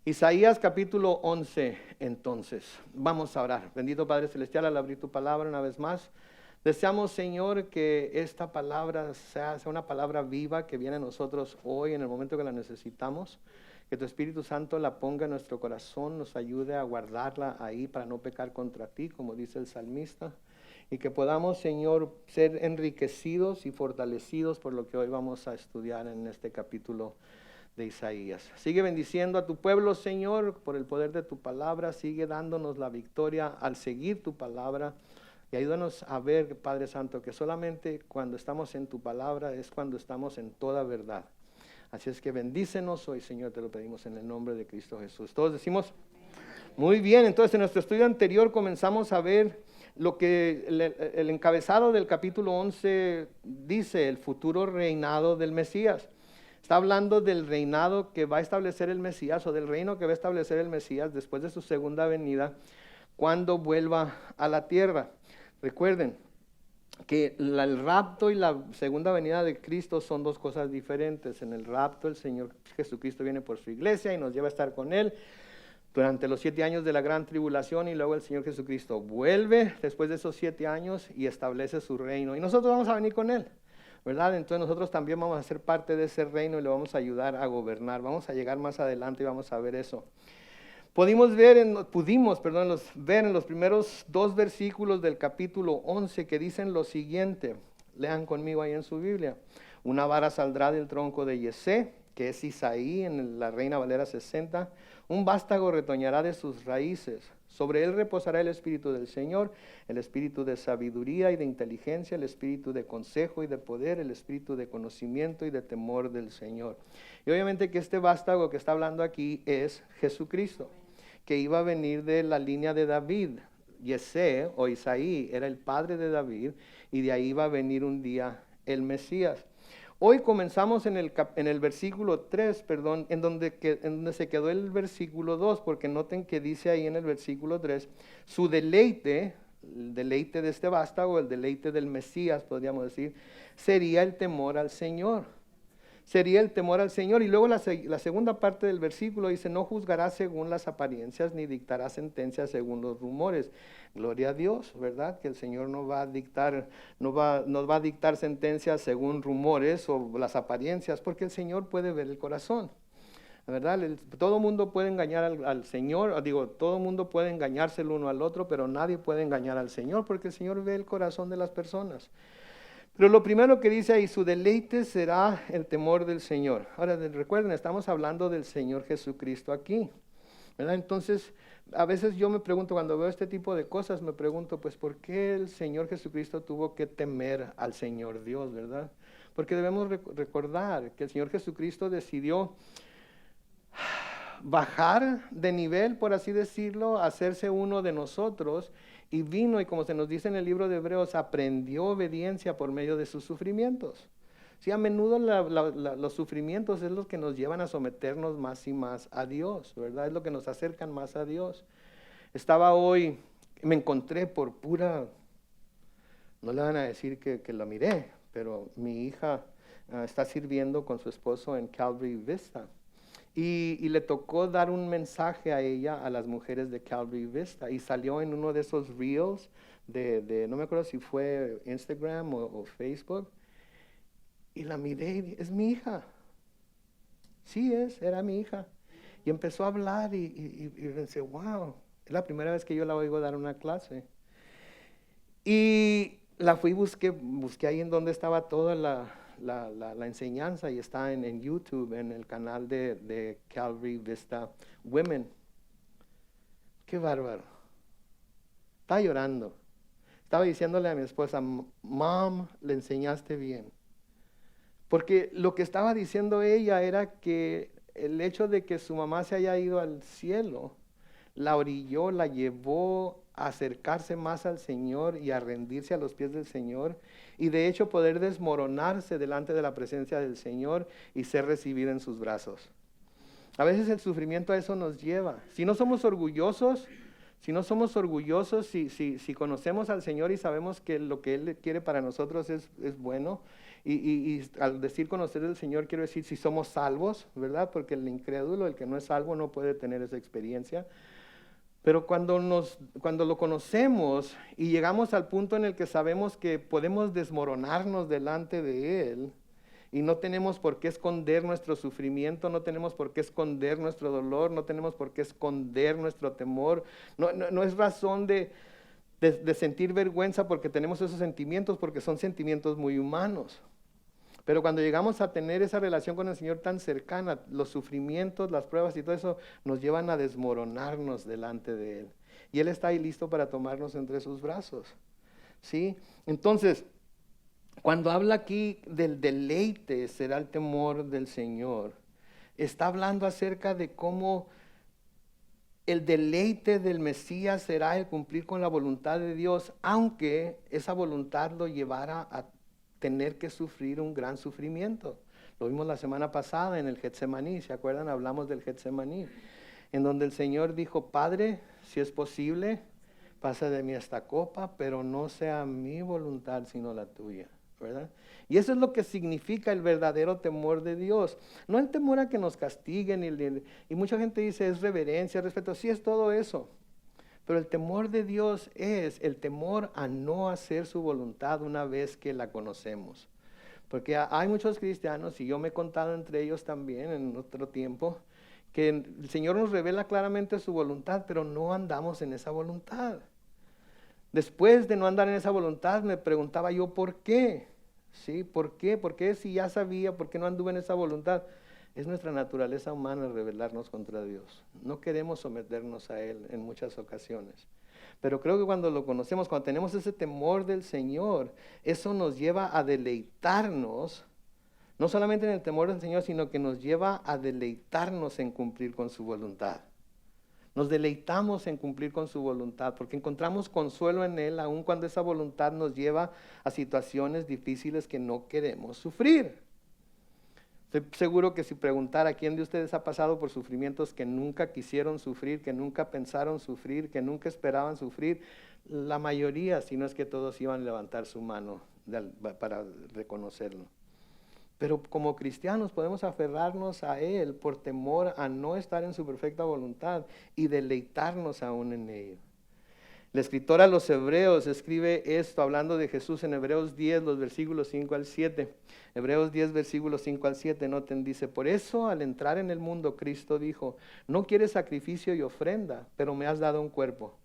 Isaías capítulo 11, entonces. Vamos a orar. Bendito Padre Celestial, al abrir tu palabra una vez más, deseamos, Señor, que esta palabra sea una palabra viva que viene a nosotros hoy en el momento que la necesitamos. Que tu Espíritu Santo la ponga en nuestro corazón, nos ayude a guardarla ahí para no pecar contra ti, como dice el salmista. Y que podamos, Señor, ser enriquecidos y fortalecidos por lo que hoy vamos a estudiar en este capítulo de Isaías. Sigue bendiciendo a tu pueblo, Señor, por el poder de tu palabra. Sigue dándonos la victoria al seguir tu palabra. Y ayúdanos a ver, Padre Santo, que solamente cuando estamos en tu palabra es cuando estamos en toda verdad. Así es que bendícenos hoy, Señor, te lo pedimos en el nombre de Cristo Jesús. Todos decimos, muy bien. Entonces en nuestro estudio anterior comenzamos a ver lo que el encabezado del capítulo 11 dice, el futuro reinado del Mesías. Está hablando del reinado que va a establecer el Mesías, o del reino que va a establecer el Mesías después de su segunda venida, cuando vuelva a la tierra. Recuerden que el rapto y la segunda venida de Cristo son dos cosas diferentes. En el rapto el Señor Jesucristo viene por su iglesia y nos lleva a estar con Él durante los 7 años de la gran tribulación, y luego el Señor Jesucristo vuelve después de esos 7 años y establece su reino. Y nosotros vamos a venir con Él, ¿verdad? Entonces nosotros también vamos a ser parte de ese reino y le vamos a ayudar a gobernar. Vamos a llegar más adelante y vamos a ver eso. Pudimos ver en los primeros 2 versículos del capítulo 11 que dicen lo siguiente. Lean conmigo ahí en su Biblia. Una vara saldrá del tronco de Yesé, que es Isaí en la Reina Valera 60. Un vástago retoñará de sus raíces. Sobre él reposará el Espíritu del Señor, el Espíritu de sabiduría y de inteligencia, el Espíritu de consejo y de poder, el Espíritu de conocimiento y de temor del Señor. Y obviamente que este vástago que está hablando aquí es Jesucristo, que iba a venir de la línea de David. Yesé o Isaí era el padre de David, y de ahí va a venir un día el Mesías. Hoy comenzamos en el versículo 3, en donde se quedó el versículo 2, porque noten que dice ahí en el versículo 3, su deleite, el deleite de este vástago, el deleite del Mesías, podríamos decir, sería el temor al Señor. Sería el temor al Señor. Y luego la segunda parte del versículo dice, no juzgará según las apariencias, ni dictará sentencias según los rumores. Gloria a Dios, ¿verdad? Que el Señor no va a dictar sentencias según rumores o las apariencias, porque el Señor puede ver el corazón, ¿verdad? Todo mundo puede engañar al Señor, todo mundo puede engañarse el uno al otro, pero nadie puede engañar al Señor, porque el Señor ve el corazón de las personas. Pero lo primero que dice ahí, su deleite será el temor del Señor. Ahora, recuerden, estamos hablando del Señor Jesucristo aquí, ¿verdad? Entonces, a veces yo me pregunto, cuando veo este tipo de cosas, me pregunto, pues, ¿por qué el Señor Jesucristo tuvo que temer al Señor Dios, verdad? Porque debemos recordar que el Señor Jesucristo decidió bajar de nivel, por así decirlo, hacerse uno de nosotros, y vino, y como se nos dice en el libro de Hebreos, aprendió obediencia por medio de sus sufrimientos. Sí, a menudo los sufrimientos es lo que nos llevan a someternos más y más a Dios, ¿verdad? Es lo que nos acercan más a Dios. Estaba hoy, me encontré por pura, no le van a decir que lo miré, pero mi hija está sirviendo con su esposo en Calvary Vista. Y le tocó dar un mensaje a ella, a las mujeres de Calvary Vista, y salió en uno de esos reels no me acuerdo si fue Instagram o Facebook, y la miré y es mi hija. Sí era mi hija. Y empezó a hablar y pensé, wow, es la primera vez que yo la oigo dar una clase. Y la fui, busqué ahí en donde estaba toda la enseñanza, y está en YouTube, en el canal de Calvary Vista Women. Qué bárbaro. Estaba llorando. Estaba diciéndole a mi esposa, Mom, le enseñaste bien. Porque lo que estaba diciendo ella era que el hecho de que su mamá se haya ido al cielo, la orilló, la llevó a acercarse más al Señor y a rendirse a los pies del Señor, y de hecho poder desmoronarse delante de la presencia del Señor y ser recibida en sus brazos. A veces el sufrimiento a eso nos lleva. Si no somos orgullosos, si conocemos al Señor y sabemos que lo que Él quiere para nosotros es bueno, Y al decir conocer al Señor, quiero decir si somos salvos, ¿verdad? Porque el incrédulo, el que no es salvo, no puede tener esa experiencia. Pero cuando lo conocemos y llegamos al punto en el que sabemos que podemos desmoronarnos delante de Él, y no tenemos por qué esconder nuestro sufrimiento, no tenemos por qué esconder nuestro dolor, no tenemos por qué esconder nuestro temor. No es razón de sentir vergüenza porque tenemos esos sentimientos, porque son sentimientos muy humanos. Pero cuando llegamos a tener esa relación con el Señor tan cercana, los sufrimientos, las pruebas y todo eso nos llevan a desmoronarnos delante de Él. Y Él está ahí listo para tomarnos entre sus brazos. ¿Sí? Entonces, cuando habla aquí del deleite será el temor del Señor, está hablando acerca de cómo el deleite del Mesías será el cumplir con la voluntad de Dios, aunque esa voluntad lo llevara a tener que sufrir un gran sufrimiento. Lo vimos la semana pasada en el Getsemaní, ¿se acuerdan? Hablamos del Getsemaní, en donde el Señor dijo, Padre, si es posible, pasa de mí esta copa, pero no sea mi voluntad sino la tuya, ¿verdad? Y eso es lo que significa el verdadero temor de Dios. No el temor a que nos castiguen, y mucha gente dice es reverencia, respeto, sí es todo eso. Pero el temor de Dios es el temor a no hacer su voluntad una vez que la conocemos. Porque hay muchos cristianos, y yo me he contado entre ellos también en otro tiempo, que el Señor nos revela claramente su voluntad, pero no andamos en esa voluntad. Después de no andar en esa voluntad, me preguntaba yo, ¿por qué? ¿Sí? ¿Por qué? ¿Por qué si ya sabía, por qué no anduve en esa voluntad? Es nuestra naturaleza humana rebelarnos contra Dios. No queremos someternos a Él en muchas ocasiones. Pero creo que cuando lo conocemos, cuando tenemos ese temor del Señor, eso nos lleva a deleitarnos, no solamente en el temor del Señor, sino que nos lleva a deleitarnos en cumplir con su voluntad. Nos deleitamos en cumplir con su voluntad, porque encontramos consuelo en Él, aun cuando esa voluntad nos lleva a situaciones difíciles que no queremos sufrir. Estoy seguro que si preguntara a quién de ustedes ha pasado por sufrimientos que nunca quisieron sufrir, que nunca pensaron sufrir, que nunca esperaban sufrir, la mayoría, si no es que todos, iban a levantar su mano para reconocerlo. Pero como cristianos podemos aferrarnos a Él por temor a no estar en su perfecta voluntad y deleitarnos aún en ello. El escritor a los Hebreos escribe esto hablando de Jesús en Hebreos 10, los versículos 5 al 7. Hebreos 10, versículos 5 al 7, noten, dice, por eso al entrar en el mundo Cristo dijo, no quieres sacrificio y ofrenda, pero me has dado un cuerpo.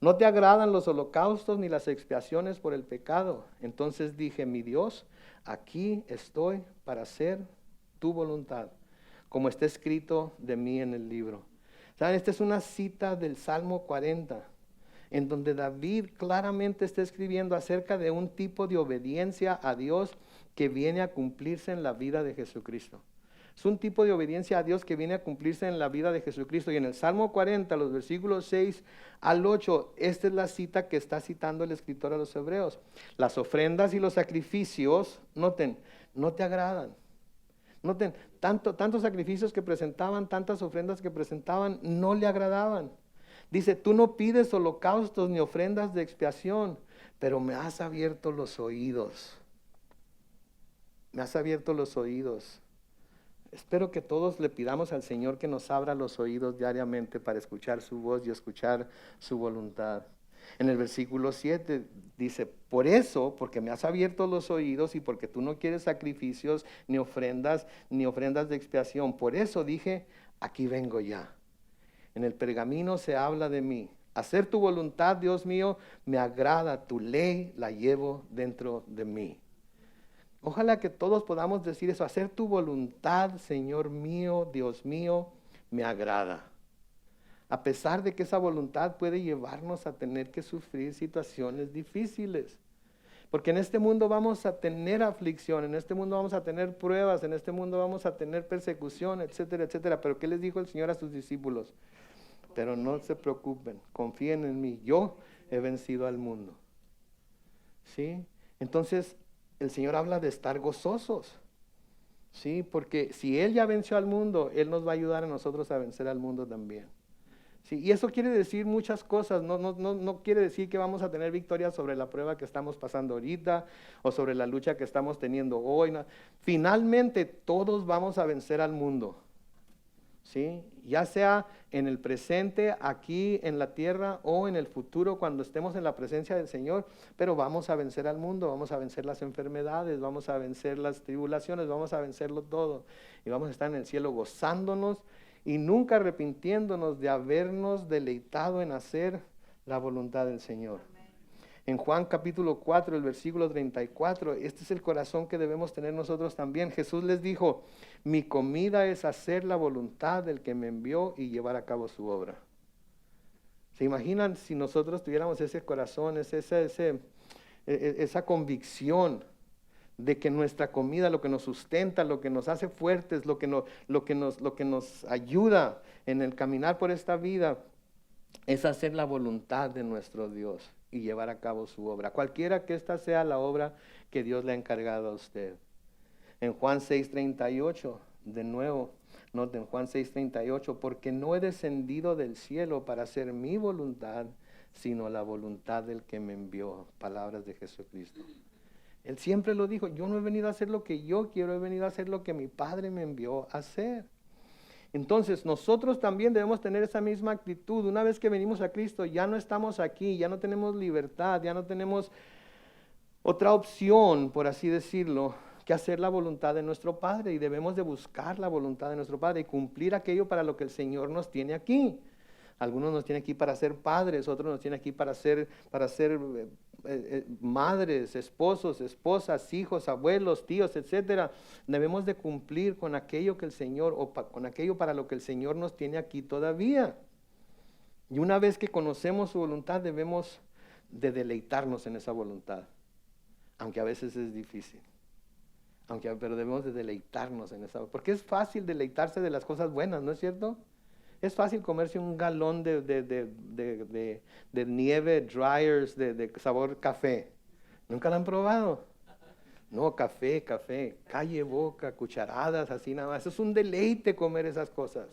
No te agradan los holocaustos ni las expiaciones por el pecado. Entonces dije, mi Dios, aquí estoy para hacer tu voluntad, como está escrito de mí en el libro. ¿Saben? Esta es una cita del Salmo 40, en donde David claramente está escribiendo acerca de un tipo de obediencia a Dios que viene a cumplirse en la vida de Jesucristo. Es un tipo de obediencia a Dios que viene a cumplirse en la vida de Jesucristo. Y en el Salmo 40, los versículos 6 al 8, esta es la cita que está citando el escritor a los Hebreos. Las ofrendas y los sacrificios, noten, no te agradan. Noten, tantos sacrificios que presentaban, tantas ofrendas que presentaban, no le agradaban. Dice, tú no pides holocaustos ni ofrendas de expiación, pero me has abierto los oídos. Me has abierto los oídos. Espero que todos le pidamos al Señor que nos abra los oídos diariamente para escuchar su voz y escuchar su voluntad. En el versículo 7 dice, por eso, porque me has abierto los oídos y porque tú no quieres sacrificios ni ofrendas de expiación, por eso dije, aquí vengo ya. En el pergamino se habla de mí. Hacer tu voluntad, Dios mío, me agrada, tu ley la llevo dentro de mí. Ojalá que todos podamos decir eso, hacer tu voluntad, Señor mío, Dios mío, me agrada. A pesar de que esa voluntad puede llevarnos a tener que sufrir situaciones difíciles. Porque en este mundo vamos a tener aflicción, en este mundo vamos a tener pruebas, en este mundo vamos a tener persecución, etcétera, etcétera. Pero ¿qué les dijo el Señor a sus discípulos? Pero no se preocupen, confíen en mí, yo he vencido al mundo. ¿Sí? Entonces, el Señor habla de estar gozosos, ¿sí? Porque si Él ya venció al mundo, Él nos va a ayudar a nosotros a vencer al mundo también, Sí, y eso quiere decir muchas cosas, no quiere decir que vamos a tener victoria sobre la prueba que estamos pasando ahorita o sobre la lucha que estamos teniendo hoy. No. Finalmente todos vamos a vencer al mundo, ¿sí? Ya sea en el presente, aquí en la tierra o en el futuro cuando estemos en la presencia del Señor, pero vamos a vencer al mundo, vamos a vencer las enfermedades, vamos a vencer las tribulaciones, vamos a vencerlo todo y vamos a estar en el cielo gozándonos y nunca arrepintiéndonos de habernos deleitado en hacer la voluntad del Señor. En Juan capítulo 4, el versículo 34, este es el corazón que debemos tener nosotros también. Jesús les dijo, mi comida es hacer la voluntad del que me envió y llevar a cabo su obra. ¿Se imaginan si nosotros tuviéramos ese corazón, esa convicción de que nuestra comida, lo que nos sustenta, lo que nos hace fuertes, lo que nos ayuda en el caminar por esta vida, es hacer la voluntad de nuestro Dios y llevar a cabo su obra, cualquiera que esta sea la obra que Dios le ha encargado a usted. En Juan 6:38, de nuevo, noten Juan 6:38, porque no he descendido del cielo para hacer mi voluntad, sino la voluntad del que me envió. Palabras de Jesucristo. Él siempre lo dijo, yo no he venido a hacer lo que yo quiero, he venido a hacer lo que mi Padre me envió a hacer. Entonces nosotros también debemos tener esa misma actitud. Una vez que venimos a Cristo, ya no estamos aquí, ya no tenemos libertad, ya no tenemos otra opción, por así decirlo, que hacer la voluntad de nuestro Padre. Y debemos de buscar la voluntad de nuestro Padre y cumplir aquello para lo que el Señor nos tiene aquí. Algunos nos tienen aquí para ser padres, otros nos tienen aquí para ser madres, esposos, esposas, hijos, abuelos, tíos, etcétera. Debemos de cumplir con aquello que el Señor, con aquello para lo que el Señor nos tiene aquí todavía. Y una vez que conocemos su voluntad, debemos de deleitarnos en esa voluntad, aunque a veces es difícil. Pero debemos de deleitarnos en esa, porque es fácil deleitarse de las cosas buenas, ¿no es cierto? Es fácil comerse un galón de nieve, dryers, de sabor café. ¿Nunca lo han probado? No, café, calle boca, cucharadas, así nada más. Eso es un deleite comer esas cosas.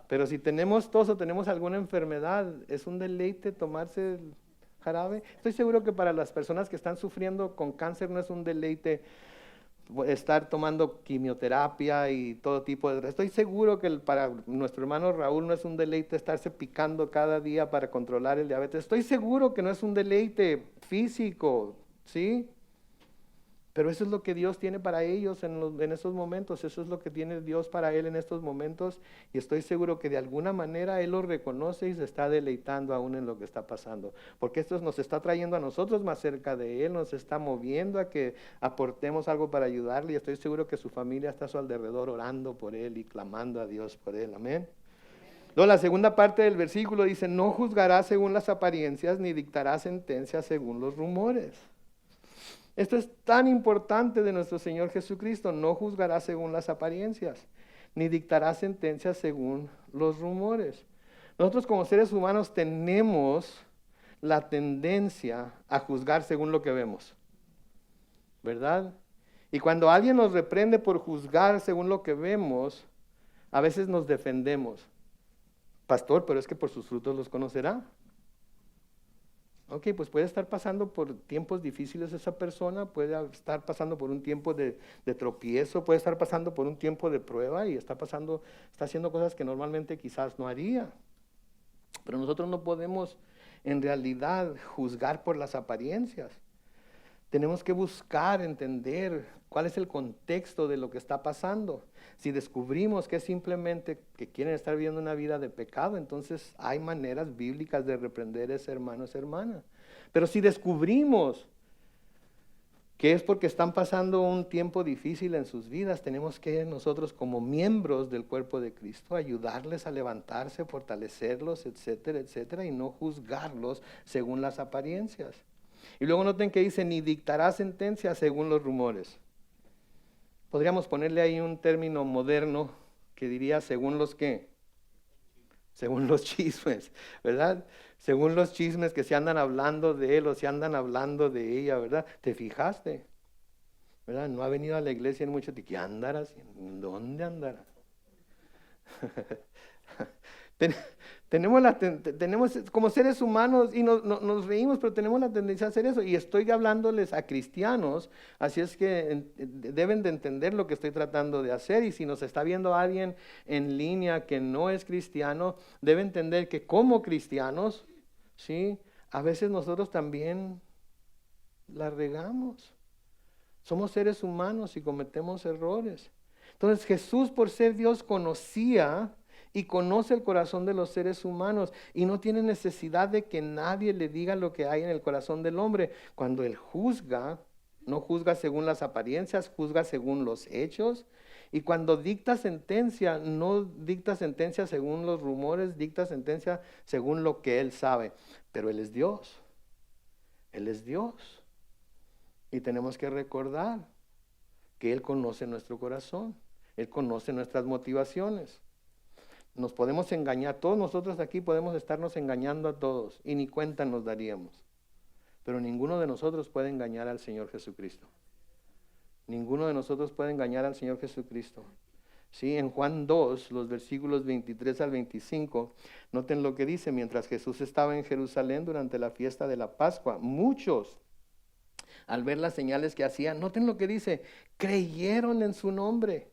Pero si tenemos tos o tenemos alguna enfermedad, es un deleite tomarse el jarabe. Estoy seguro que para las personas que están sufriendo con cáncer no es un deleite estar tomando quimioterapia y todo tipo de... Estoy seguro que para nuestro hermano Raúl no es un deleite estarse picando cada día para controlar el diabetes. Estoy seguro que no es un deleite físico, ¿sí? Pero eso es lo que Dios tiene para ellos en esos momentos, eso es lo que tiene Dios para él en estos momentos, y estoy seguro que de alguna manera él lo reconoce y se está deleitando aún en lo que está pasando, porque esto nos está trayendo a nosotros más cerca de él, nos está moviendo a que aportemos algo para ayudarle, y estoy seguro que su familia está a su alrededor orando por él y clamando a Dios por él, amén. Luego la segunda parte del versículo dice, no juzgarás según las apariencias, ni dictarás sentencia según los rumores. Esto es tan importante de nuestro Señor Jesucristo, no juzgará según las apariencias, ni dictará sentencias según los rumores. Nosotros como seres humanos tenemos la tendencia a juzgar según lo que vemos, ¿verdad? Y cuando alguien nos reprende por juzgar según lo que vemos, a veces nos defendemos. Pastor, pero es que por sus frutos los conocerá. Ok, pues puede estar pasando por tiempos difíciles esa persona, puede estar pasando por un tiempo de tropiezo, puede estar pasando por un tiempo de prueba y está haciendo cosas que normalmente quizás no haría. Pero nosotros no podemos en realidad juzgar por las apariencias. Tenemos que buscar, entender cuál es el contexto de lo que está pasando. Si descubrimos que es simplemente que quieren estar viviendo una vida de pecado, entonces hay maneras bíblicas de reprender a ese hermano, esa hermana. Pero si descubrimos que es porque están pasando un tiempo difícil en sus vidas, tenemos que nosotros como miembros del cuerpo de Cristo ayudarles a levantarse, fortalecerlos, etcétera, etcétera, y no juzgarlos según las apariencias. Y luego noten que dice, ni dictará sentencia según los rumores. Podríamos ponerle ahí un término moderno que diría según los qué, según los chismes, ¿verdad? Según los chismes que se andan hablando de él o se andan hablando de ella, ¿verdad? ¿Te fijaste? ¿Verdad? No ha venido a la iglesia en mucho tiempo. ¿Qué andará haciendo? ¿Dónde andará? Ten- tenemos como seres humanos y nos reímos, pero tenemos la tendencia a hacer eso. Y estoy hablándoles a cristianos, así es que deben de entender lo que estoy tratando de hacer. Y si nos está viendo alguien en línea que no es cristiano, debe entender que como cristianos, ¿sí? A veces nosotros también la regamos. Somos seres humanos y cometemos errores. Entonces Jesús, por ser Dios, conocía y conoce el corazón de los seres humanos y no tiene necesidad de que nadie le diga lo que hay en el corazón del hombre. Cuando Él juzga, no juzga según las apariencias, juzga según los hechos. Y cuando dicta sentencia, no dicta sentencia según los rumores, dicta sentencia según lo que Él sabe. Pero Él es Dios. Él es Dios. Y tenemos que recordar que Él conoce nuestro corazón. Él conoce nuestras motivaciones. Nos podemos engañar, todos nosotros aquí podemos estarnos engañando a todos y ni cuenta nos daríamos. Pero ninguno de nosotros puede engañar al Señor Jesucristo. Ninguno de nosotros puede engañar al Señor Jesucristo. Sí, en Juan 2, los versículos 23 al 25, noten lo que dice: mientras Jesús estaba en Jerusalén durante la fiesta de la Pascua, muchos, al ver las señales que hacía, noten lo que dice, creyeron en su nombre.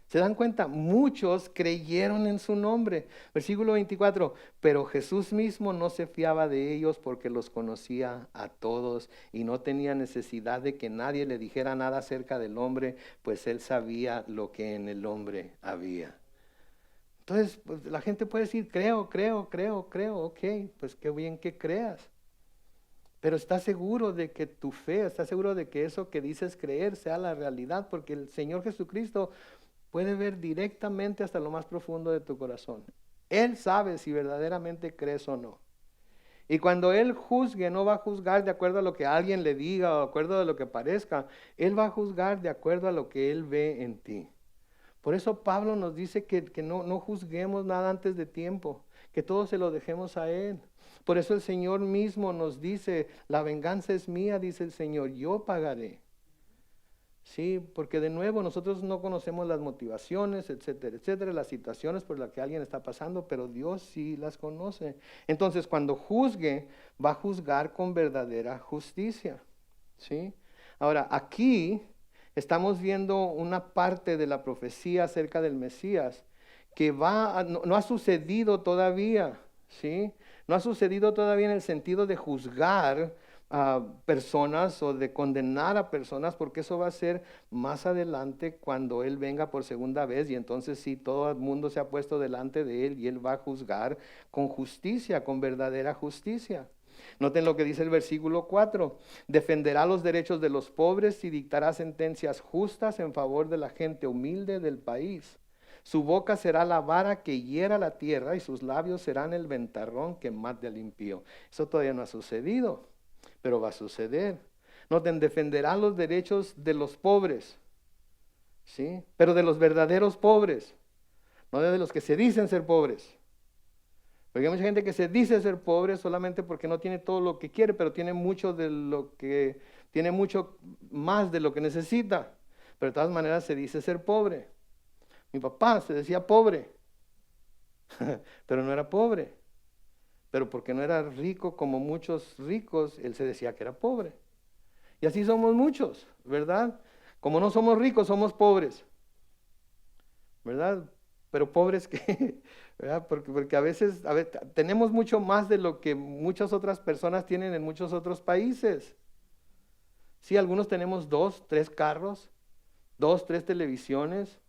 ¿Se dan cuenta? Muchos creyeron en su nombre. Versículo 24, pero Jesús mismo no se fiaba de ellos porque los conocía a todos y no tenía necesidad de que nadie le dijera nada acerca del hombre, pues él sabía lo que en el hombre había. Entonces, pues, la gente puede decir, creo, ok, pues qué bien que creas. Pero ¿estás seguro de que tu fe, estás seguro de que eso que dices creer sea la realidad? Porque el Señor Jesucristo puede ver directamente hasta lo más profundo de tu corazón. Él sabe si verdaderamente crees o no. Y cuando Él juzgue, no va a juzgar de acuerdo a lo que alguien le diga o de acuerdo a lo que parezca. Él va a juzgar de acuerdo a lo que Él ve en ti. Por eso Pablo nos dice que no juzguemos nada antes de tiempo, que todo se lo dejemos a Él. Por eso el Señor mismo nos dice, la venganza es mía, dice el Señor, yo pagaré. Sí, porque de nuevo nosotros no conocemos las motivaciones, etcétera, las situaciones por las que alguien está pasando, pero Dios sí las conoce. Entonces, cuando juzgue, va a juzgar con verdadera justicia. ¿Sí? Ahora, aquí estamos viendo una parte de la profecía acerca del Mesías que no ha sucedido todavía, ¿sí? No ha sucedido todavía en el sentido de juzgar a personas o de condenar a personas, porque eso va a ser más adelante cuando Él venga por segunda vez, y entonces sí, todo el mundo se ha puesto delante de Él y Él va a juzgar con justicia, con verdadera justicia. Noten lo que dice el versículo 4, defenderá los derechos de los pobres y dictará sentencias justas en favor de la gente humilde del país. Su boca será la vara que hiera la tierra y sus labios serán el ventarrón que mate al impío. Eso todavía no ha sucedido, pero va a suceder. Noten, defenderá los derechos de los pobres, ¿sí? Pero de los verdaderos pobres, no de los que se dicen ser pobres. Porque hay mucha gente que se dice ser pobre solamente porque no tiene todo lo que quiere, pero tiene mucho más de lo que necesita. Pero de todas maneras se dice ser pobre. Mi papá se decía pobre, pero no era pobre. Pero porque no era rico como muchos ricos, él se decía que era pobre. Y así somos muchos, ¿verdad? Como no somos ricos, somos pobres, ¿verdad? Pero pobres que, ¿verdad? Porque a veces tenemos mucho más de lo que muchas otras personas tienen en muchos otros países. Sí, algunos tenemos 2, 3 carros, 2, 3 televisiones,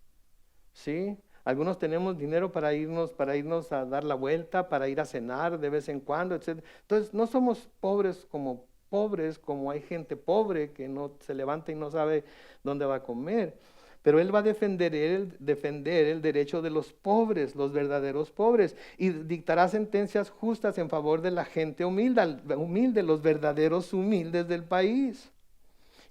¿sí? Algunos tenemos dinero para irnos a dar la vuelta, para ir a cenar de vez en cuando, etc. Entonces, no somos pobres como hay gente pobre que no se levanta y no sabe dónde va a comer. Pero Él va a defender el derecho de los pobres, los verdaderos pobres, y dictará sentencias justas en favor de la gente humilde, los verdaderos humildes del país.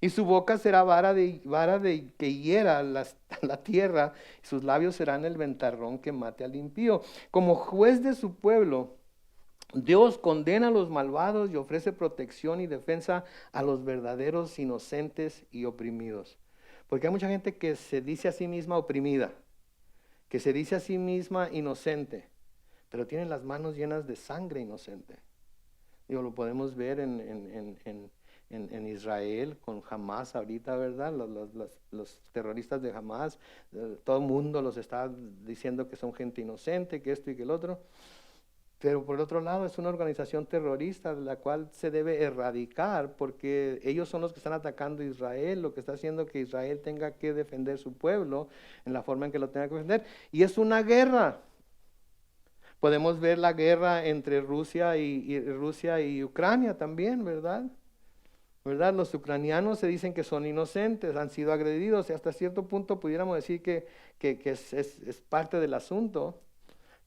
Y su boca será vara de que hiera la tierra, y sus labios serán el ventarrón que mate al impío. Como juez de su pueblo, Dios condena a los malvados y ofrece protección y defensa a los verdaderos inocentes y oprimidos. Porque hay mucha gente que se dice a sí misma oprimida, que se dice a sí misma inocente, pero tienen las manos llenas de sangre inocente. Digo, lo podemos ver en Israel con Hamas ahorita, ¿verdad? Los terroristas de Hamas, todo el mundo los está diciendo que son gente inocente, que esto y que el otro. Pero por el otro lado es una organización terrorista la cual se debe erradicar porque ellos son los que están atacando a Israel, lo que está haciendo que Israel tenga que defender su pueblo en la forma en que lo tenga que defender. Y es una guerra. Podemos ver la guerra entre Rusia y Ucrania también, ¿verdad? Los ucranianos se dicen que son inocentes, han sido agredidos y hasta cierto punto pudiéramos decir que es parte del asunto.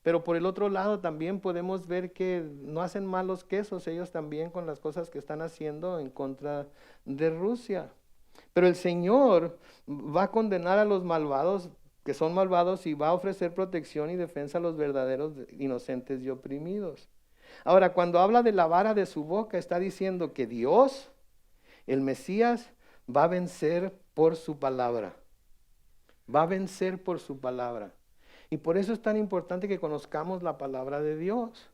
Pero por el otro lado también podemos ver que no hacen malos quesos ellos también con las cosas que están haciendo en contra de Rusia. Pero el Señor va a condenar a los malvados, que son malvados, y va a ofrecer protección y defensa a los verdaderos inocentes y oprimidos. Ahora, cuando habla de la vara de su boca, está diciendo que Dios, el Mesías, va a vencer por su palabra. Va a vencer por su palabra. Y por eso es tan importante que conozcamos la palabra de Dios.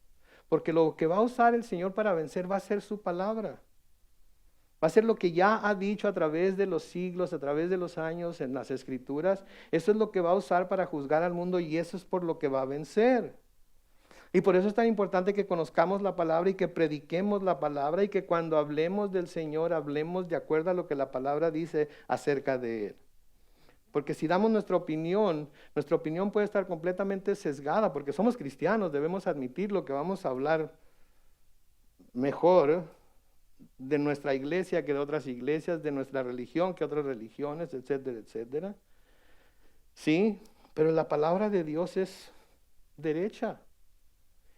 Porque lo que va a usar el Señor para vencer va a ser su palabra. Va a ser lo que ya ha dicho a través de los siglos, a través de los años en las Escrituras. Eso es lo que va a usar para juzgar al mundo y eso es por lo que va a vencer. Y por eso es tan importante que conozcamos la palabra y que prediquemos la palabra y que cuando hablemos del Señor hablemos de acuerdo a lo que la palabra dice acerca de Él. Porque si damos nuestra opinión puede estar completamente sesgada, porque somos cristianos, debemos admitir lo que vamos a hablar mejor de nuestra iglesia que de otras iglesias, de nuestra religión que otras religiones, etcétera, etcétera. Sí, pero la palabra de Dios es derecha.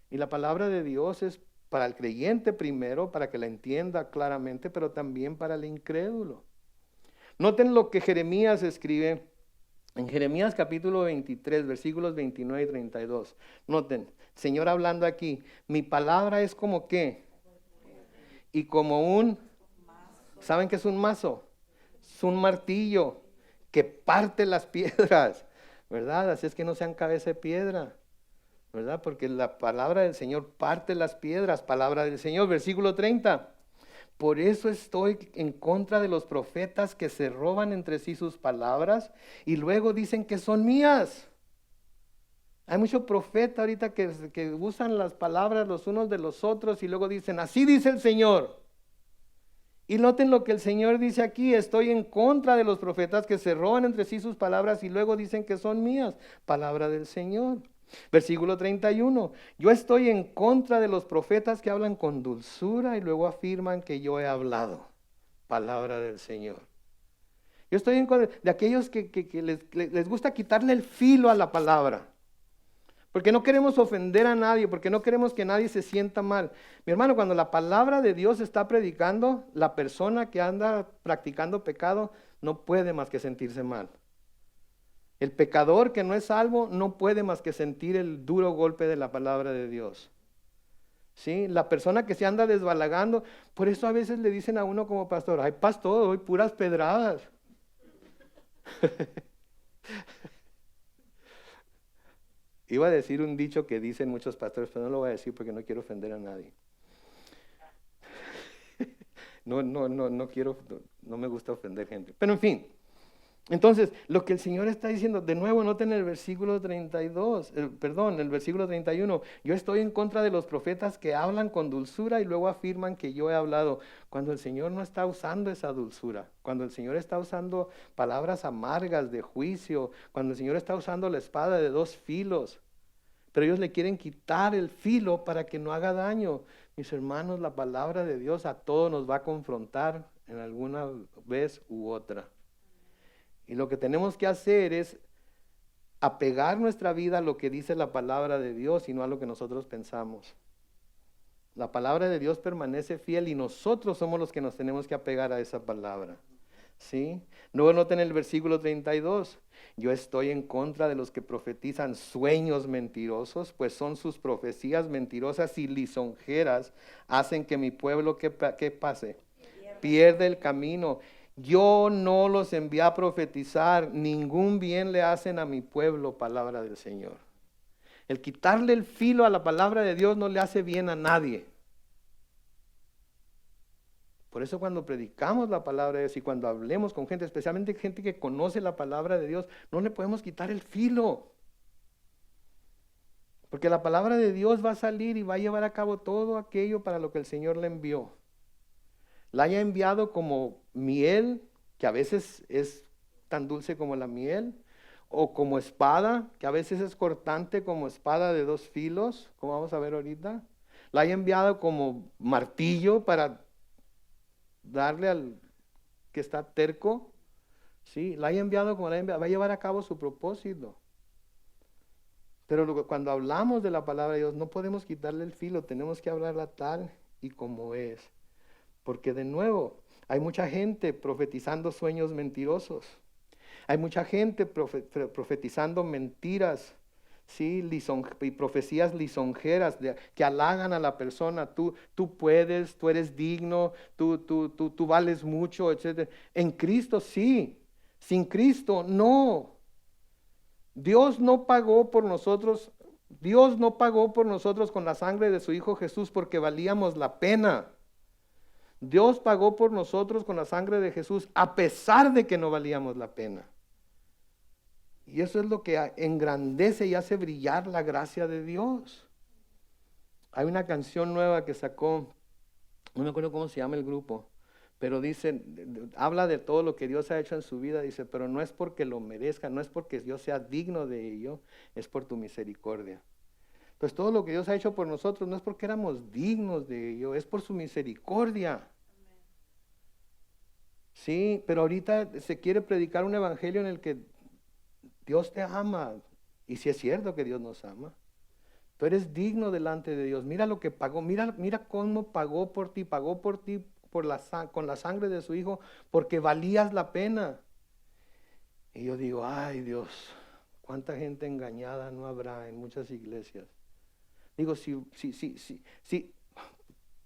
Y la palabra de Dios es para el creyente primero, para que la entienda claramente, pero también para el incrédulo. Noten lo que Jeremías escribe en Jeremías capítulo 23, versículos 29 y 32. Noten, el Señor hablando aquí, mi palabra es como ¿qué? Y como un, ¿saben qué es un mazo? Es un martillo que parte las piedras, ¿verdad? Así es que no sean cabeza de piedra, ¿verdad? Porque la palabra del Señor parte las piedras, palabra del Señor, versículo 30. Por eso estoy en contra de los profetas que se roban entre sí sus palabras y luego dicen que son mías. Hay muchos profetas ahorita que usan las palabras los unos de los otros y luego dicen, así dice el Señor. Y noten lo que el Señor dice aquí, estoy en contra de los profetas que se roban entre sí sus palabras y luego dicen que son mías. Palabra del Señor. Versículo 31, yo estoy en contra de los profetas que hablan con dulzura y luego afirman que yo he hablado. Palabra del Señor. Yo estoy en contra de aquellos que les gusta quitarle el filo a la palabra. Porque no queremos ofender a nadie, porque no queremos que nadie se sienta mal. Mi hermano, cuando la palabra de Dios está predicando, la persona que anda practicando pecado no puede más que sentirse mal. El pecador que no es salvo no puede más que sentir el duro golpe de la palabra de Dios. ¿Sí? La persona que se anda desbalagando, por eso a veces le dicen a uno como pastor, ay pastor, hoy puras pedradas. Iba a decir un dicho que dicen muchos pastores, pero no lo voy a decir porque no quiero ofender a nadie. No quiero, no me gusta ofender gente. Pero en fin. Entonces, lo que el Señor está diciendo, de nuevo noten el versículo 32, el versículo 31, yo estoy en contra de los profetas que hablan con dulzura y luego afirman que yo he hablado, cuando el Señor no está usando esa dulzura, cuando el Señor está usando palabras amargas de juicio, cuando el Señor está usando la espada de dos filos, pero ellos le quieren quitar el filo para que no haga daño. Mis hermanos, la palabra de Dios a todos nos va a confrontar en alguna vez u otra. Y lo que tenemos que hacer es apegar nuestra vida a lo que dice la palabra de Dios y no a lo que nosotros pensamos. La palabra de Dios permanece fiel y nosotros somos los que nos tenemos que apegar a esa palabra. ¿Sí? Luego noten el versículo 32. Yo estoy en contra de los que profetizan sueños mentirosos, pues son sus profecías mentirosas y lisonjeras hacen que mi pueblo ¿qué pase? Pierde el camino. Yo no los envié a profetizar, ningún bien le hacen a mi pueblo, palabra del Señor. El quitarle el filo a la palabra de Dios no le hace bien a nadie. Por eso cuando predicamos la palabra de Dios y cuando hablemos con gente, especialmente gente que conoce la palabra de Dios, no le podemos quitar el filo. Porque la palabra de Dios va a salir y va a llevar a cabo todo aquello para lo que el Señor le envió. La haya enviado como miel, que a veces es tan dulce como la miel, o como espada, que a veces es cortante como espada de 2 filos, como vamos a ver ahorita. La haya enviado como martillo para darle al que está terco. Sí, la haya enviado como la haya enviado, va a llevar a cabo su propósito. Pero cuando hablamos de la palabra de Dios, no podemos quitarle el filo, tenemos que hablarla tal y como es. Porque de nuevo, hay mucha gente profetizando sueños mentirosos. Hay mucha gente profetizando mentiras, ¿sí? Y profecías lisonjeras que halagan a la persona. Tú puedes, tú eres digno, tú vales mucho, etc. En Cristo sí, sin Cristo no. Dios no pagó por nosotros con la sangre de su Hijo Jesús porque valíamos la pena. Dios pagó por nosotros con la sangre de Jesús a pesar de que no valíamos la pena. Y eso es lo que engrandece y hace brillar la gracia de Dios. Hay una canción nueva que sacó, no me acuerdo cómo se llama el grupo, pero dice, habla de todo lo que Dios ha hecho en su vida, dice, pero no es porque lo merezca, no es porque Dios sea digno de ello, es por tu misericordia. Pues todo lo que Dios ha hecho por nosotros no es porque éramos dignos de ello, es por su misericordia. Sí, pero ahorita se quiere predicar un evangelio en el que Dios te ama. Y si es cierto que Dios nos ama. Tú eres digno delante de Dios. Mira lo que pagó, mira cómo pagó por ti con la sangre de su Hijo, porque valías la pena. Y yo digo, ay Dios, cuánta gente engañada no habrá en muchas iglesias. Digo, si,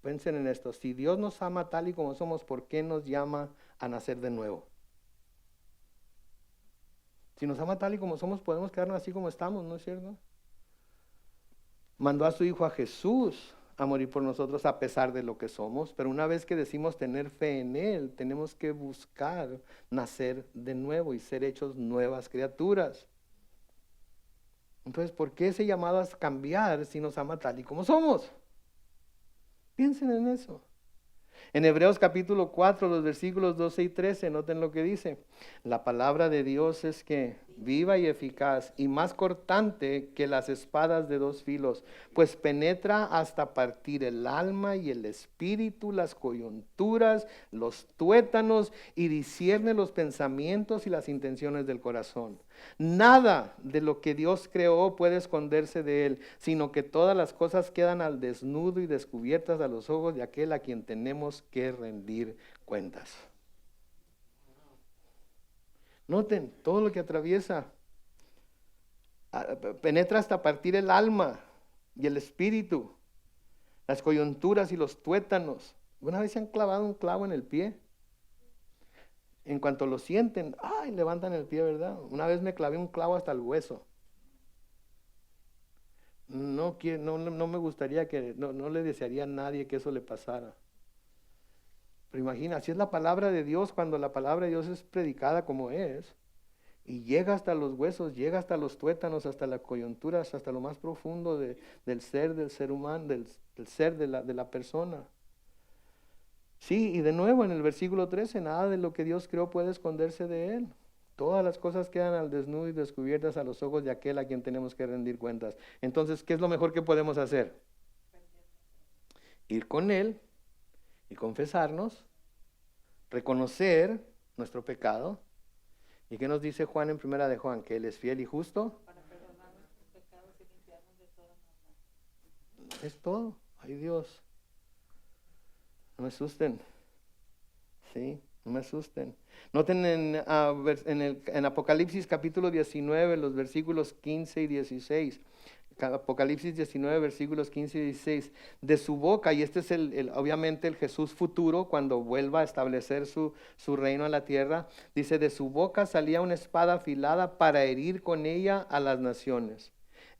piensen en esto, si Dios nos ama tal y como somos, ¿por qué nos llama a nacer de nuevo? Si nos ama tal y como somos, podemos quedarnos así como estamos, ¿no es cierto? Mandó a su Hijo a Jesús a morir por nosotros a pesar de lo que somos, pero una vez que decimos tener fe en Él, tenemos que buscar nacer de nuevo y ser hechos nuevas criaturas. Entonces, ¿por qué ese llamado a cambiar si nos ama tal y como somos? Piensen en eso. En Hebreos capítulo 4, los versículos 12 y 13, noten lo que dice. La palabra de Dios es que viva y eficaz y más cortante que las espadas de 2 filos, pues penetra hasta partir el alma y el espíritu, las coyunturas, los tuétanos y discierne los pensamientos y las intenciones del corazón. Nada de lo que Dios creó puede esconderse de Él, sino que todas las cosas quedan al desnudo y descubiertas a los ojos de aquel a quien tenemos que rendir cuentas. Noten todo lo que atraviesa. Penetra hasta partir el alma y el espíritu, las coyunturas y los tuétanos. ¿Una vez se han clavado un clavo en el pie? En cuanto lo sienten, ¡ay! Levantan el pie, ¿verdad? Una vez me clavé un clavo hasta el hueso. No me gustaría no le desearía a nadie que eso le pasara. Pero imagina, así es la palabra de Dios cuando la palabra de Dios es predicada como es. Y llega hasta los huesos, llega hasta los tuétanos, hasta las coyunturas, hasta lo más profundo del ser humano, del ser de la persona. Sí, y de nuevo en el versículo 13, nada de lo que Dios creó puede esconderse de Él. Todas las cosas quedan al desnudo y descubiertas a los ojos de aquel a quien tenemos que rendir cuentas. Entonces, ¿qué es lo mejor que podemos hacer? Ir con Él y confesarnos, reconocer nuestro pecado. ¿Y qué nos dice Juan en 1 de Juan? Que Él es fiel y justo. Para perdonar nuestros pecados y limpiarnos de toda maldad. Es todo. Ay Dios. No me asusten. Sí, no me asusten. Noten en Apocalipsis capítulo 19, los versículos 15 y 16. Apocalipsis 19, versículos 15 y 16. De su boca, y este es obviamente el Jesús futuro, cuando vuelva a establecer su reino en la tierra, dice, de su boca salía una espada afilada para herir con ella a las naciones.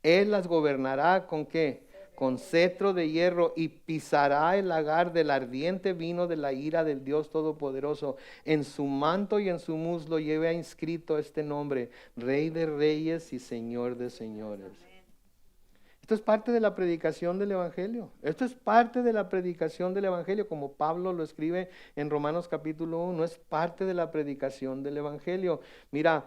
Él las gobernará ¿con qué? Con cetro de hierro, y pisará el lagar del ardiente vino de la ira del Dios Todopoderoso. En su manto y en su muslo lleva inscrito este nombre: Rey de Reyes y Señor de Señores. Esto es parte de la predicación del Evangelio. Esto es parte de la predicación del Evangelio, como Pablo lo escribe en Romanos capítulo 1. Es parte de la predicación del Evangelio. Mira,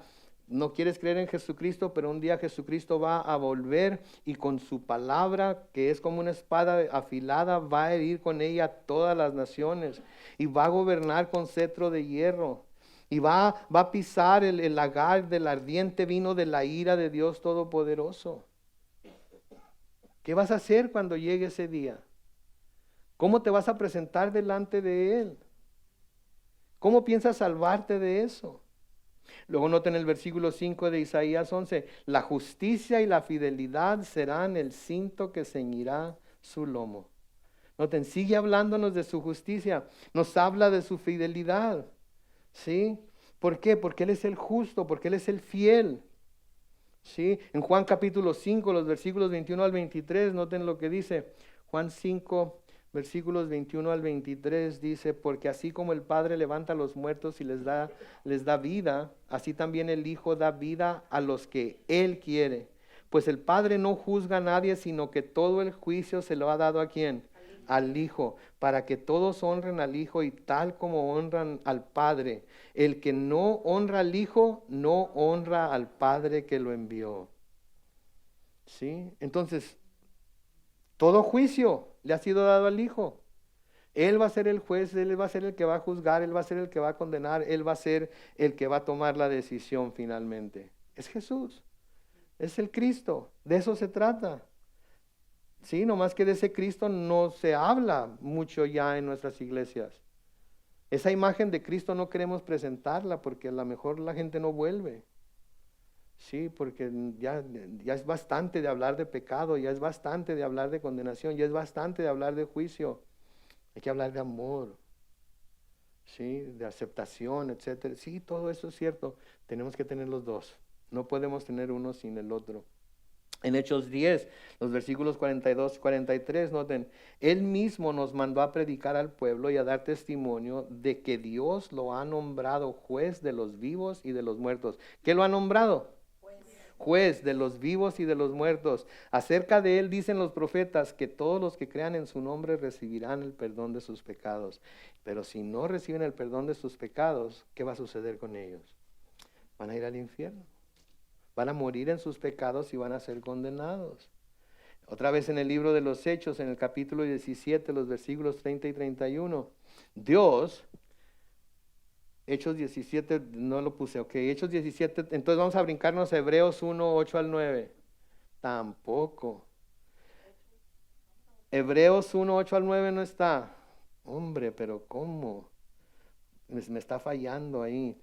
no quieres creer en Jesucristo, pero un día Jesucristo va a volver y con su palabra, que es como una espada afilada, va a herir con ella todas las naciones y va a gobernar con cetro de hierro. Y va a pisar el lagar del ardiente vino de la ira de Dios Todopoderoso. ¿Qué vas a hacer cuando llegue ese día? ¿Cómo te vas a presentar delante de Él? ¿Cómo piensas salvarte de eso? Luego noten el versículo 5 de Isaías 11. La justicia y la fidelidad serán el cinto que ceñirá su lomo. Noten, sigue hablándonos de su justicia. Nos habla de su fidelidad. ¿Sí? ¿Por qué? Porque Él es el justo, porque Él es el fiel. ¿Sí? En Juan capítulo 5, los versículos 21 al 23, noten lo que dice. Juan 5, versículos 21 al 23 dice: porque así como el Padre levanta a los muertos y les da vida, así también el Hijo da vida a los que Él quiere. Pues el Padre no juzga a nadie, sino que todo el juicio se lo ha dado ¿a quién? Al Hijo, para que todos honren al Hijo y tal como honran al Padre. El que no honra al Hijo, no honra al Padre que lo envió. ¿Sí? Entonces, todo juicio le ha sido dado al Hijo. Él va a ser el juez, Él va a ser el que va a juzgar, Él va a ser el que va a condenar, Él va a ser el que va a tomar la decisión finalmente. Es Jesús, es el Cristo, de eso se trata. Sí, nomás que de ese Cristo no se habla mucho ya en nuestras iglesias. Esa imagen de Cristo no queremos presentarla porque a lo mejor la gente no vuelve. Sí, porque ya es bastante de hablar de pecado, ya es bastante de hablar de condenación, ya es bastante de hablar de juicio. Hay que hablar de amor, sí, de aceptación, etcétera. Sí, todo eso es cierto. Tenemos que tener los dos. No podemos tener uno sin el otro. En Hechos 10, los versículos 42 y 43, noten, Él mismo nos mandó a predicar al pueblo y a dar testimonio de que Dios lo ha nombrado juez de los vivos y de los muertos. ¿Qué lo ha nombrado? Juez de los vivos y de los muertos. Acerca de Él dicen los profetas que todos los que crean en su nombre recibirán el perdón de sus pecados. Pero si no reciben el perdón de sus pecados, ¿qué va a suceder con ellos? Van a ir al infierno. Van a morir en sus pecados y van a ser condenados. Otra vez en el libro de los Hechos, en el capítulo 17, los versículos 30 y 31. Dios, Hechos 17, no lo puse, ok. Hechos 17, entonces vamos a brincarnos a Hebreos 1, 8 al 9. Tampoco. Hebreos 1, 8 al 9 no está. Hombre, pero ¿cómo? Me está fallando ahí.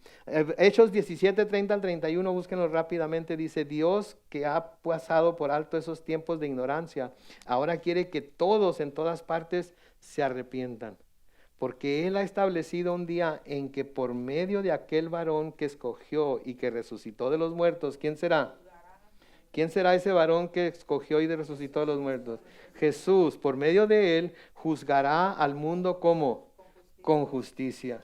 Hechos 17, 30 al 31, búsquenlo rápidamente. Dice: Dios, que ha pasado por alto esos tiempos de ignorancia, ahora quiere que todos en todas partes se arrepientan. Porque Él ha establecido un día en que por medio de aquel varón que escogió y que resucitó de los muertos, ¿quién será? ¿Quién será ese varón que escogió y resucitó de los muertos? Jesús. Por medio de Él juzgará al mundo como con justicia.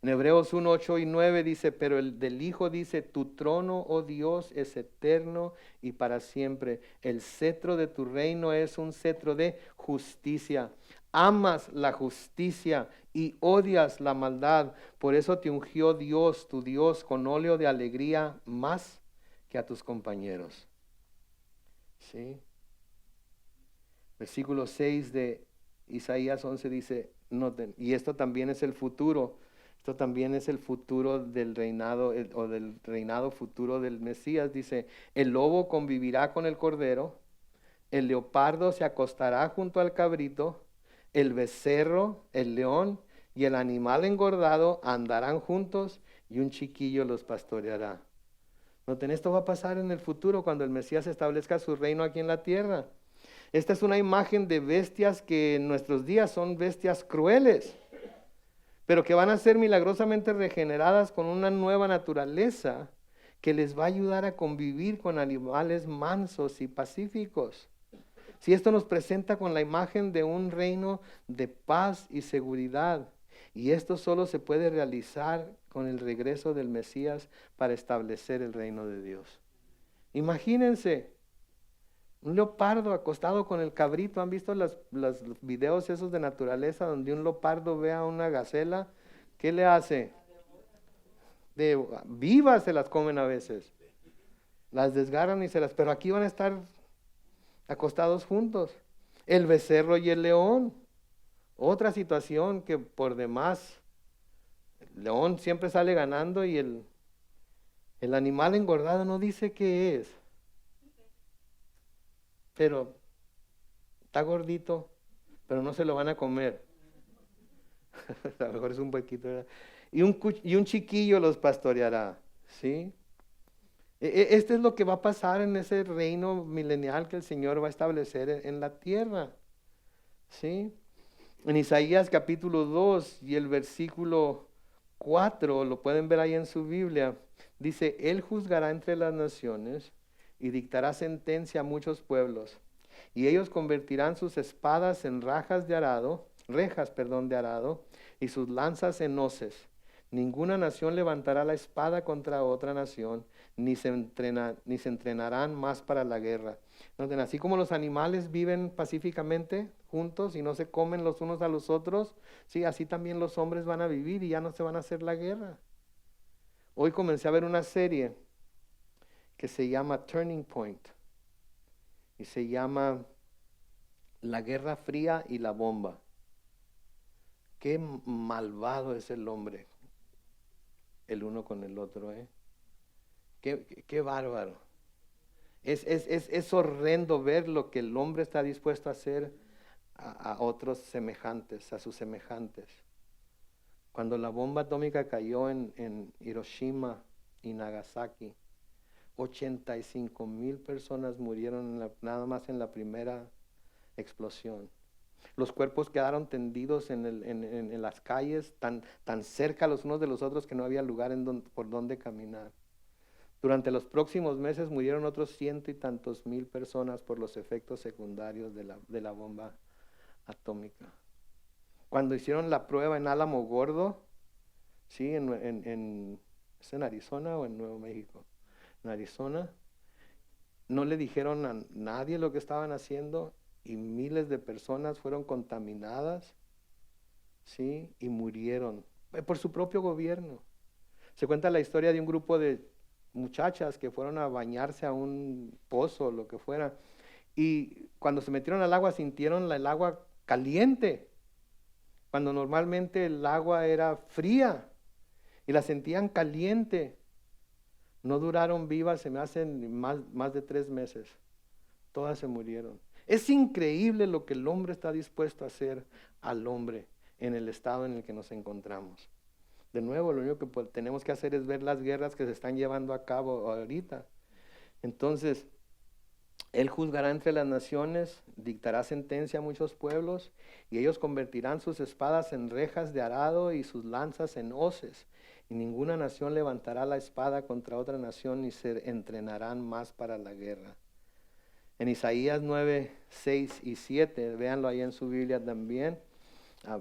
En Hebreos 1, 8 y 9 dice: pero el del Hijo dice: tu trono, oh Dios, es eterno y para siempre. El cetro de tu reino es un cetro de justicia. Amas la justicia y odias la maldad. Por eso te ungió Dios, tu Dios, con óleo de alegría más que a tus compañeros. ¿Sí? Versículo 6 de Isaías 11 dice, noten, y esto también es el futuro. Esto también es el futuro del reinado, o del reinado futuro del Mesías. Dice: el lobo convivirá con el cordero, el leopardo se acostará junto al cabrito, el becerro, el león y el animal engordado andarán juntos y un chiquillo los pastoreará. Noten, esto va a pasar en el futuro cuando el Mesías establezca su reino aquí en la tierra. Esta es una imagen de bestias que en nuestros días son bestias crueles, pero que van a ser milagrosamente regeneradas con una nueva naturaleza que les va a ayudar a convivir con animales mansos y pacíficos. Si esto nos presenta con la imagen de un reino de paz y seguridad, y esto solo se puede realizar con el regreso del Mesías para establecer el reino de Dios. Imagínense, un leopardo acostado con el cabrito. ¿Han visto los videos esos de naturaleza donde un leopardo ve a una gacela? ¿Qué le hace? De vivas se las comen a veces. Las desgarran y pero aquí van a estar acostados juntos. El becerro y el león. Otra situación que por demás, el león siempre sale ganando y el animal engordado no dice qué es. Pero está gordito, pero no se lo van a comer. A lo mejor es un poquito, ¿verdad? Y un chiquillo los pastoreará, ¿sí? Este es lo que va a pasar en ese reino milenial que el Señor va a establecer en la tierra, ¿sí? En Isaías capítulo 2 y el versículo 4, lo pueden ver ahí en su Biblia, dice: Él juzgará entre las naciones y dictará sentencia a muchos pueblos, y ellos convertirán sus espadas en rejas de arado, y sus lanzas en hoces. Ninguna nación levantará la espada contra otra nación, ni se entrenarán más para la guerra. Entonces, así como los animales viven pacíficamente juntos y no se comen los unos a los otros, sí, así también los hombres van a vivir y ya no se van a hacer la guerra. Hoy comencé a ver una serie que se llama Turning Point y se llama La Guerra Fría y la Bomba. Qué malvado es el hombre, el uno con el otro, ¿eh? Qué bárbaro. Es horrendo ver lo que el hombre está dispuesto a hacer a otros semejantes, a sus semejantes. Cuando la bomba atómica cayó en Hiroshima y Nagasaki, 85,000 personas murieron nada más en la primera explosión. Los cuerpos quedaron tendidos en las calles, tan cerca los unos de los otros que no había lugar por donde caminar. Durante los próximos meses murieron otros 100 y tantos mil personas por los efectos secundarios de la bomba atómica. Cuando hicieron la prueba en Álamo Gordo, ¿sí? ¿Es en Arizona o en Nuevo México? En Arizona, no le dijeron a nadie lo que estaban haciendo y miles de personas fueron contaminadas, ¿sí? Y murieron por su propio gobierno. Se cuenta la historia de un grupo de muchachas que fueron a bañarse a un pozo o lo que fuera, y cuando se metieron al agua sintieron el agua caliente, cuando normalmente el agua era fría, y la sentían caliente. No duraron vivas, se me hacen más de 3 meses. Todas se murieron. Es increíble lo que el hombre está dispuesto a hacer al hombre en el estado en el que nos encontramos. De nuevo, lo único que tenemos que hacer es ver las guerras que se están llevando a cabo ahorita. Entonces, Él juzgará entre las naciones, dictará sentencia a muchos pueblos, y ellos convertirán sus espadas en rejas de arado y sus lanzas en hoces. Y ninguna nación levantará la espada contra otra nación, ni se entrenarán más para la guerra. En Isaías 9, 6 y 7, véanlo ahí en su Biblia también,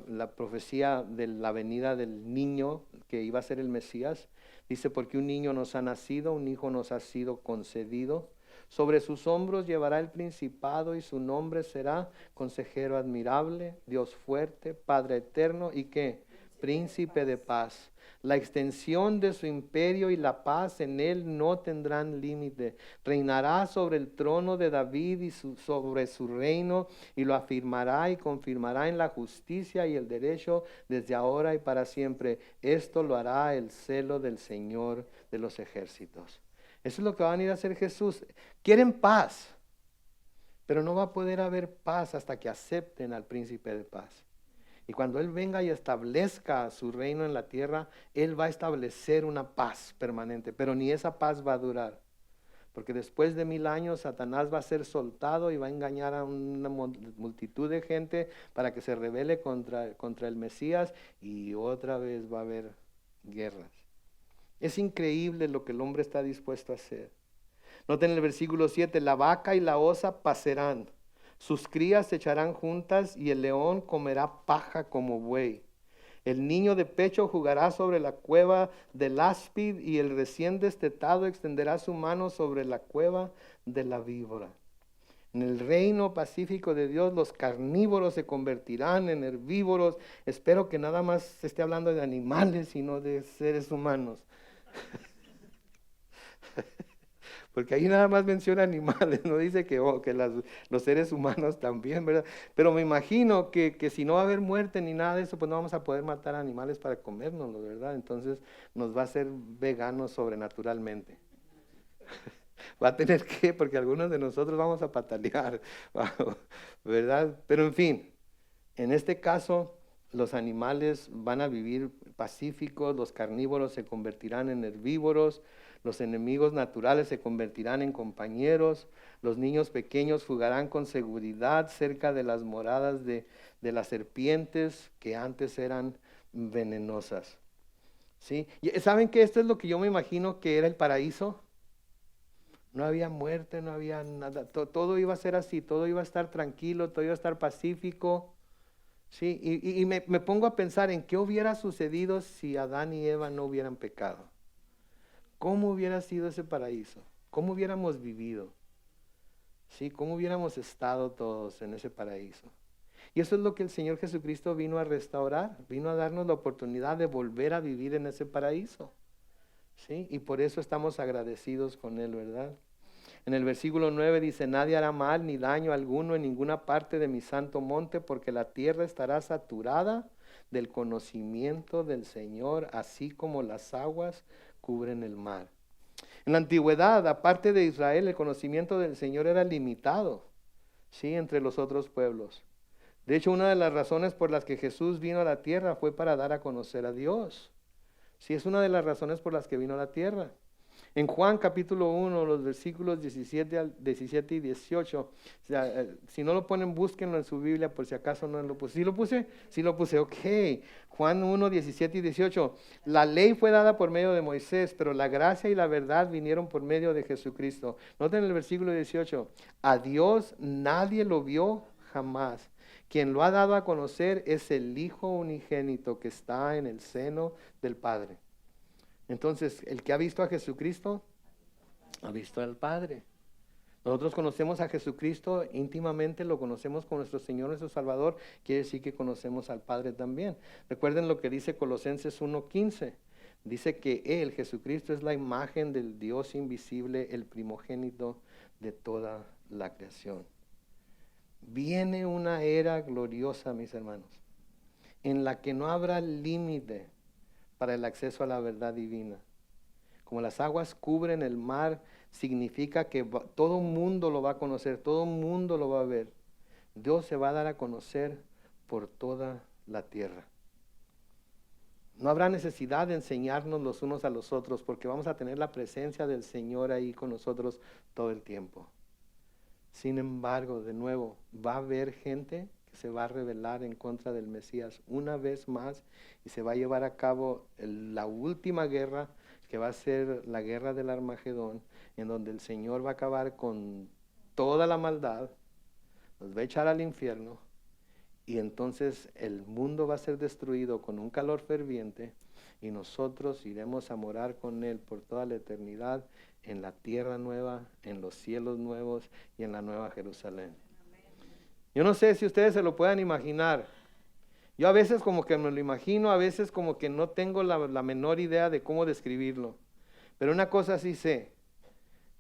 la profecía de la venida del niño que iba a ser el Mesías, dice: porque un niño nos ha nacido, un hijo nos ha sido concedido, sobre sus hombros llevará el principado y su nombre será Consejero admirable, Dios fuerte, Padre eterno y ¿qué? Príncipe de paz. La extensión de su imperio y la paz en él no tendrán límite. Reinará sobre el trono de David y sobre su reino, y lo afirmará y confirmará en la justicia y el derecho desde ahora y para siempre. Esto lo hará el celo del Señor de los ejércitos. Eso es lo que va a venir a hacer Jesús. Quieren paz, pero no va a poder haber paz hasta que acepten al príncipe de paz. Y cuando Él venga y establezca su reino en la tierra, Él va a establecer una paz permanente, pero ni esa paz va a durar. Porque después de 1000 años Satanás va a ser soltado y va a engañar a una multitud de gente para que se rebele contra el Mesías, y otra vez va a haber guerras. Es increíble lo que el hombre está dispuesto a hacer. Noten el versículo 7, la vaca y la osa pasarán, sus crías se echarán juntas y el león comerá paja como buey. El niño de pecho jugará sobre la cueva del áspid y el recién destetado extenderá su mano sobre la cueva de la víbora. En el reino pacífico de Dios los carnívoros se convertirán en herbívoros. Espero que nada más se esté hablando de animales y no de seres humanos. Porque ahí nada más menciona animales, no dice que los seres humanos también, ¿verdad? Pero me imagino que si no va a haber muerte ni nada de eso, pues no vamos a poder matar animales para comérnoslos, ¿verdad? Entonces nos va a hacer veganos sobrenaturalmente. Va a tener que, porque algunos de nosotros vamos a patalear, ¿verdad? Pero en fin, en este caso, los animales van a vivir pacíficos, los carnívoros se convertirán en herbívoros, los enemigos naturales se convertirán en compañeros, los niños pequeños jugarán con seguridad cerca de las moradas de las serpientes que antes eran venenosas. ¿Sí? ¿Saben que esto es lo que yo me imagino que era el paraíso? No había muerte, no había nada, todo iba a ser así, todo iba a estar tranquilo, todo iba a estar pacífico. Sí, y me pongo a pensar en qué hubiera sucedido si Adán y Eva no hubieran pecado. ¿Cómo hubiera sido ese paraíso? ¿Cómo hubiéramos vivido? Sí, ¿cómo hubiéramos estado todos en ese paraíso? Y eso es lo que el Señor Jesucristo vino a restaurar, vino a darnos la oportunidad de volver a vivir en ese paraíso. Sí, y por eso estamos agradecidos con Él, ¿verdad? En el versículo 9 dice, nadie hará mal ni daño alguno en ninguna parte de mi santo monte, porque la tierra estará saturada del conocimiento del Señor, así como las aguas cubren el mar. En la antigüedad, aparte de Israel, el conocimiento del Señor era limitado, ¿sí? Entre los otros pueblos. De hecho, una de las razones por las que Jesús vino a la tierra fue para dar a conocer a Dios. Sí, es una de las razones por las que vino a la tierra. En Juan capítulo 1, los versículos 17 y 18, o sea, si no lo ponen, búsquenlo en su Biblia por si acaso no lo puse. ¿Sí lo puse? Sí lo puse, ok. Juan 1, 17 y 18. La ley fue dada por medio de Moisés, pero la gracia y la verdad vinieron por medio de Jesucristo. Noten el versículo 18. A Dios nadie lo vio jamás. Quien lo ha dado a conocer es el Hijo unigénito que está en el seno del Padre. Entonces, el que ha visto a Jesucristo, ha visto al Padre. Nosotros conocemos a Jesucristo íntimamente, lo conocemos como nuestro Señor, nuestro Salvador, quiere decir que conocemos al Padre también. Recuerden lo que dice Colosenses 1:15. Dice que Él, Jesucristo, es la imagen del Dios invisible, el primogénito de toda la creación. Viene una era gloriosa, mis hermanos, en la que no habrá límite para el acceso a la verdad divina. Como las aguas cubren el mar, significa que todo mundo lo va a conocer, todo mundo lo va a ver. Dios se va a dar a conocer por toda la tierra. No habrá necesidad de enseñarnos los unos a los otros, porque vamos a tener la presencia del Señor ahí con nosotros todo el tiempo. Sin embargo, de nuevo, va a haber gente que se va a rebelar en contra del Mesías una vez más y se va a llevar a cabo la última guerra, que va a ser la guerra del Armagedón, en donde el Señor va a acabar con toda la maldad, nos va a echar al infierno y entonces el mundo va a ser destruido con un calor ferviente y nosotros iremos a morar con Él por toda la eternidad en la tierra nueva, en los cielos nuevos y en la nueva Jerusalén. Yo no sé si ustedes se lo puedan imaginar. Yo a veces como que me lo imagino, a veces como que no tengo la menor idea de cómo describirlo. Pero una cosa sí sé,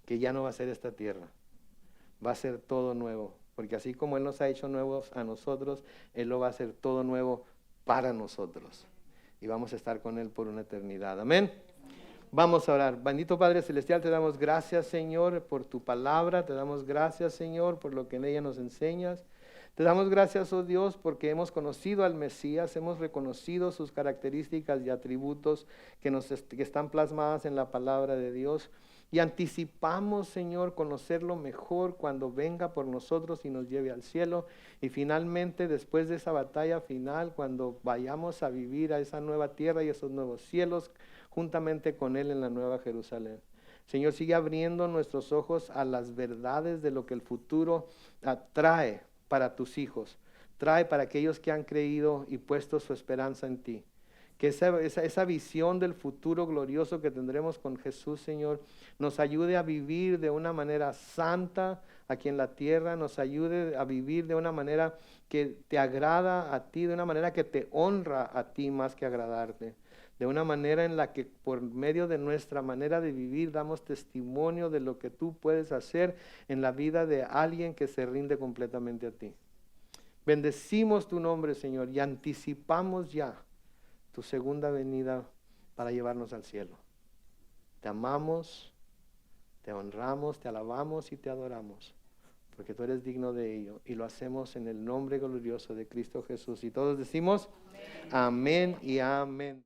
que ya no va a ser esta tierra, va a ser todo nuevo. Porque así como Él nos ha hecho nuevos a nosotros, Él lo va a hacer todo nuevo para nosotros. Y vamos a estar con Él por una eternidad. Amén. Vamos a orar. Bendito Padre Celestial, te damos gracias, Señor, por tu palabra. Te damos gracias, Señor, por lo que en ella nos enseñas. Te damos gracias, oh Dios, porque hemos conocido al Mesías, hemos reconocido sus características y atributos que están plasmadas en la palabra de Dios. Y anticipamos, Señor, conocerlo mejor cuando venga por nosotros y nos lleve al cielo. Y finalmente, después de esa batalla final, cuando vayamos a vivir a esa nueva tierra y esos nuevos cielos, juntamente con Él en la Nueva Jerusalén. Señor, sigue abriendo nuestros ojos a las verdades de lo que el futuro trae para tus hijos, trae para aquellos que han creído y puesto su esperanza en ti. Que esa visión del futuro glorioso que tendremos con Jesús, Señor, nos ayude a vivir de una manera santa aquí en la tierra, nos ayude a vivir de una manera que te agrada a ti, de una manera que te honra a ti más que agradarte, de una manera en la que por medio de nuestra manera de vivir damos testimonio de lo que tú puedes hacer en la vida de alguien que se rinde completamente a ti. Bendecimos tu nombre, Señor, y anticipamos ya tu segunda venida para llevarnos al cielo. Te amamos, te honramos, te alabamos y te adoramos, porque tú eres digno de ello, y lo hacemos en el nombre glorioso de Cristo Jesús. Y todos decimos amén y amén.